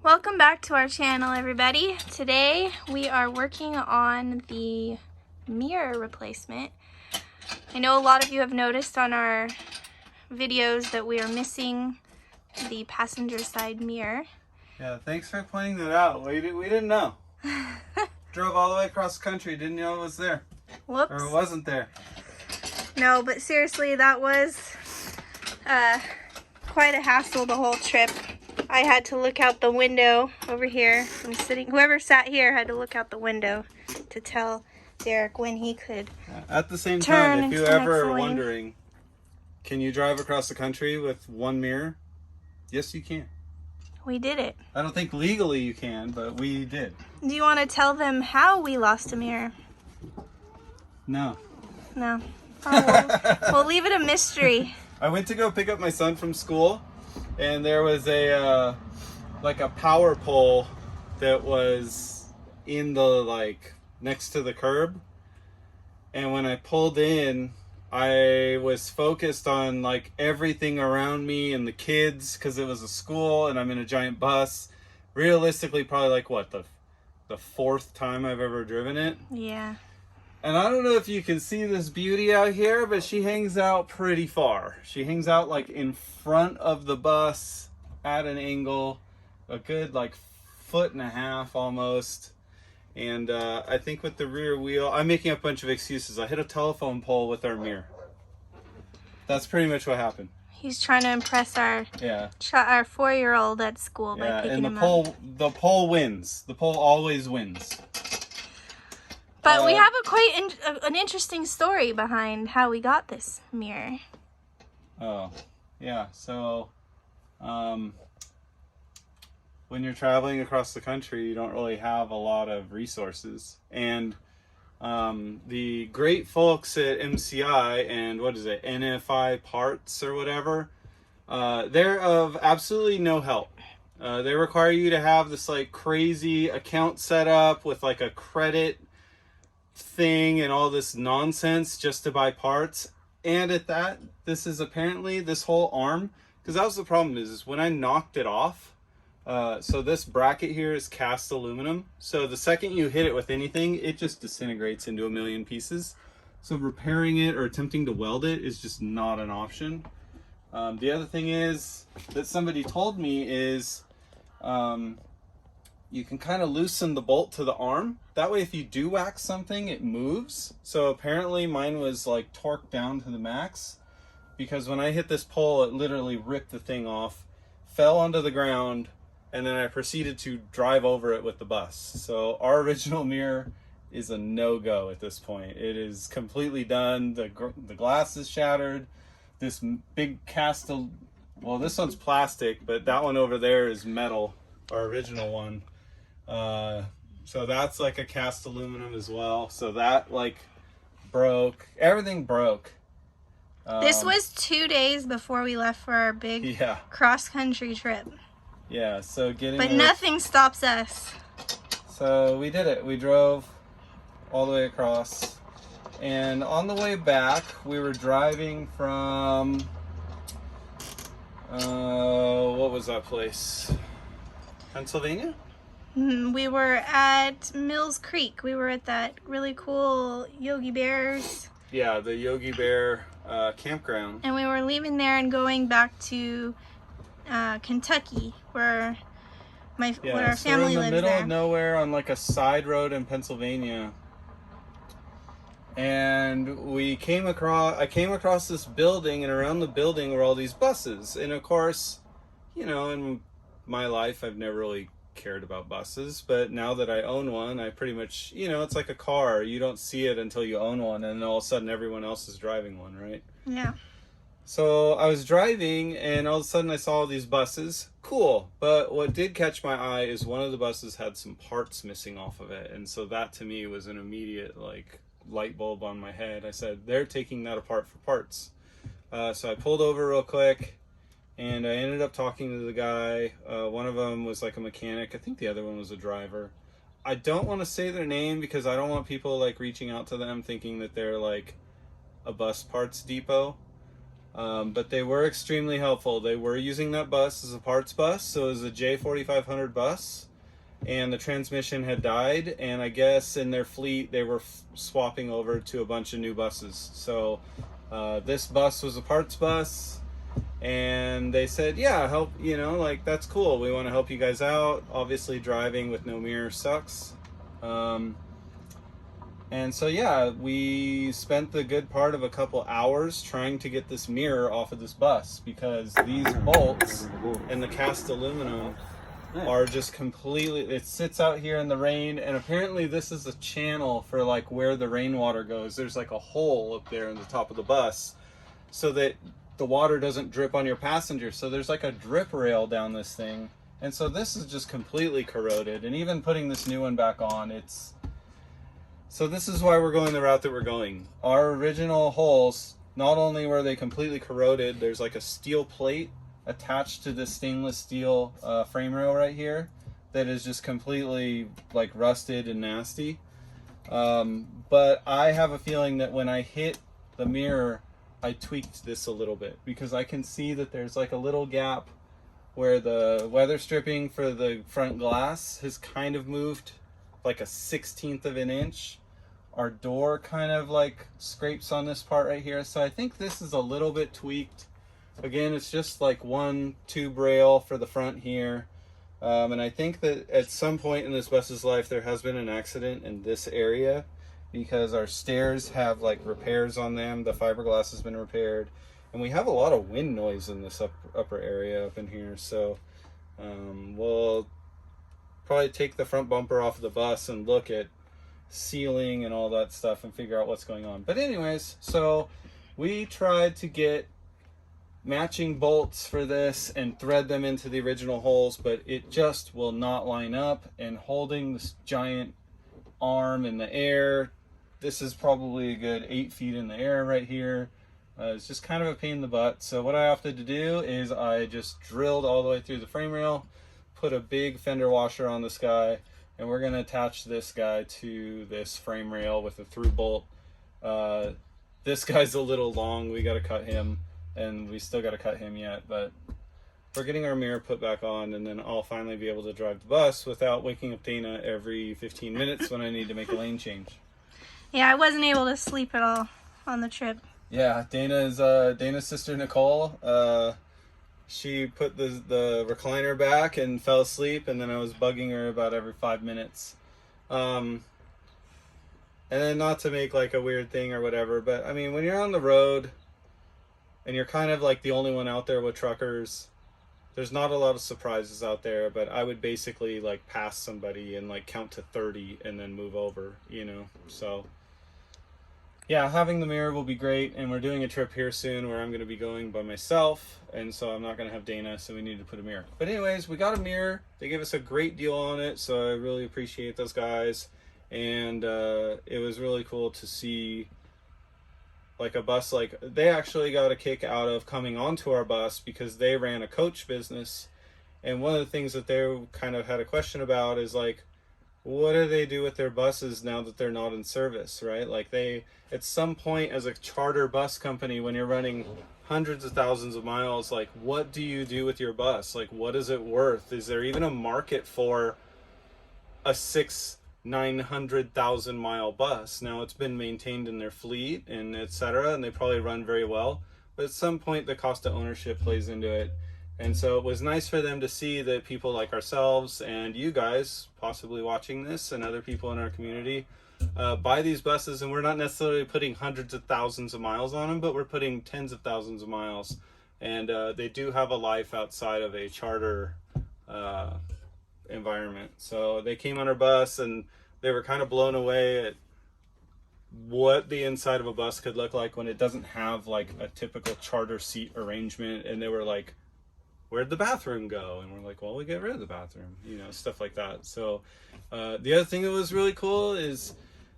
Welcome back to our channel, everybody. Today we are working on the mirror replacement. I know a lot of you have noticed on our videos that we are missing the passenger side mirror. Yeah, thanks for pointing that out. We didn't know. Drove all the way across the country, didn't know it was there. Whoops. Or it wasn't there. No, but seriously, that was quite a hassle the whole trip. I had to look out the window over here. Whoever sat here had to look out the window to tell Derek when he could. At the same Turn time, if you into the ever next are lane. wondering, can you drive across the country with one mirror? Yes, you can. We did it. I don't think legally you can, but we did. Do you want to tell them how we lost a mirror? No. No. Oh, we'll leave it a mystery. I went to go pick up my son from school, and there was a power pole that was in the next to the curb. And when I pulled in, I was focused on everything around me and the kids because it was a school and I'm in a giant bus. Realistically, probably the fourth time I've ever driven it. Yeah. And I don't know if you can see this beauty out here, but she hangs out pretty far. She hangs out in front of the bus at an angle, a good foot and a half almost. And I think with the rear wheel, I'm making up a bunch of excuses. I hit a telephone pole with our mirror. That's pretty much what happened. He's trying to impress our Yeah. our 4-year-old at school by Yeah, picking and him up. the pole wins. The pole always wins. But we have an interesting story behind how we got this mirror. Oh, yeah. So, when you're traveling across the country, you don't really have a lot of resources. And the great folks at MCI and NFI Parts or whatever, they're of absolutely no help. They require you to have this crazy account set up with a credit thing and all this nonsense just to buy parts. And at that, this is apparently this whole arm, because that was the problem is when I knocked it off. So this bracket here is cast aluminum. So the second you hit it with anything, it just disintegrates into a million pieces. So repairing it or attempting to weld it is just not an option. The other thing is that somebody told me is you can kind of loosen the bolt to the arm. That way if you do wax something, it moves. So apparently mine was torqued down to the max, because when I hit this pole, it literally ripped the thing off, fell onto the ground, and then I proceeded to drive over it with the bus. So our original mirror is a no-go at this point. It is completely done. The glass is shattered. This big well, this one's plastic, but that one over there is metal, our original one. So that's a cast aluminum as well. So that broke. Everything broke. This was 2 days before we left for our big cross-country trip. Yeah, so But nothing stops us. So we did it. We drove all the way across. And on the way back, we were driving from, what was that place? Pennsylvania? We were at Mills Creek. We were at that really cool Yogi Bears. Yeah, the Yogi Bear campground. And we were leaving there and going back to Kentucky, where our family lives there. We're in the middle of nowhere on a side road in Pennsylvania. And I came across this building, and around the building were all these buses. And of course, in my life, I've never really cared about buses, but now that I own one, I pretty much, it's like a car. You don't see it until you own one, and all of a sudden everyone else is driving one, right? Yeah. So I was driving, and all of a sudden I saw these buses. Cool. But what did catch my eye is one of the buses had some parts missing off of it. And so that to me was an immediate light bulb on my head. I said, they're taking that apart for parts. So I pulled over real quick, and I ended up talking to the guy. One of them was a mechanic. I think the other one was a driver. I don't want to say their name because I don't want people reaching out to them thinking that they're a bus parts depot. But they were extremely helpful. They were using that bus as a parts bus, so it was a J4500 bus, and the transmission had died, and I guess in their fleet they were swapping over to a bunch of new buses. So this bus was a parts bus, and they said, yeah, help, you know, like, that's cool, we want to help you guys out. Obviously driving with no mirror sucks. And so yeah, we spent the good part of a couple hours trying to get this mirror off of this bus, because these bolts and the cast aluminum are just completely, it sits out here in the rain, and apparently this is a channel for like where the rainwater goes. There's like a hole up there in the top of the bus so that the water doesn't drip on your passenger. So there's like a drip rail down this thing, and so this is just completely corroded. And even putting this new one back on, it's, so this is why we're going the route that we're going. Our original holes, not only were they completely corroded, there's like a steel plate attached to this stainless steel frame rail right here that is just completely like rusted and nasty. But I have a feeling that when I hit the mirror, I tweaked this a little bit, because I can see that there's like a little gap where the weather stripping for the front glass has kind of moved like a 1/16 of an inch. Our door kind of like scrapes on this part right here, so I think this is a little bit tweaked. Again, it's just like one tube rail for the front here, and I think that at some point in this bus's life there has been an accident in this area, because our stairs have like repairs on them, the fiberglass has been repaired, and we have a lot of wind noise in this upper area up in here. So we'll probably take the front bumper off of the bus and look at sealing and all that stuff and figure out what's going on. But anyways, so we tried to get matching bolts for this and thread them into the original holes, but it just will not line up. And holding this giant arm in the air, this is probably a good 8 feet in the air right here. It's just kind of a pain in the butt. So what I opted to do is I just drilled all the way through the frame rail, put a big fender washer on this guy, and we're going to attach this guy to this frame rail with a through bolt. This guy's a little long, we got to cut him, and we still got to cut him yet, but we're getting our mirror put back on, and then I'll finally be able to drive the bus without waking up Dana every 15 minutes when I need to make a lane change. Yeah, I wasn't able to sleep at all on the trip. Yeah, Dana's sister Nicole, she put the recliner back and fell asleep, and then I was bugging her about every 5 minutes. And then, not to make like a weird thing or whatever, but I mean, when you're on the road and you're kind of like the only one out there with truckers, there's not a lot of surprises out there. But I would basically like pass somebody and like count to 30 and then move over, you know. So yeah, having the mirror will be great, and we're doing a trip here soon where I'm going to be going by myself, and so I'm not going to have Dana, so we need to put a mirror. But anyways, we got a mirror. They gave us a great deal on it, so I really appreciate those guys. And it was really cool to see like a bus, like they actually got a kick out of coming onto our bus because they ran a coach business. And one of the things that they kind of had a question about is like, what do they do with their buses now that they're not in service, right? Like they, at some point as a charter bus company, when you're running hundreds of thousands of miles, like what do you do with your bus? Like what is it worth? Is there even a market for a 900,000 mile bus? Now it's been maintained in their fleet and etc., and they probably run very well, but at some point the cost of ownership plays into it. And so it was nice for them to see that people like ourselves and you guys possibly watching this and other people in our community buy these buses, and we're not necessarily putting hundreds of thousands of miles on them, but we're putting tens of thousands of miles, and they do have a life outside of a charter environment. So they came on our bus and they were kind of blown away at what the inside of a bus could look like when it doesn't have like a typical charter seat arrangement. And they were like, where'd the bathroom go? And we're like, well, we get rid of the bathroom, you know, stuff like that. So the other thing that was really cool is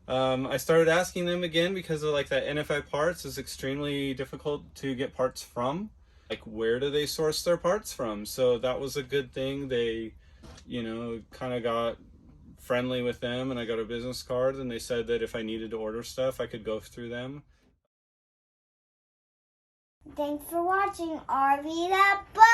I started asking them again, because of like that NFI parts is extremely difficult to get parts from. Like, where do they source their parts from? So that was a good thing. They, you know, kind of got friendly with them, and I got a business card, and they said that if I needed to order stuff, I could go through them. Thanks for watching Arvita. Bye!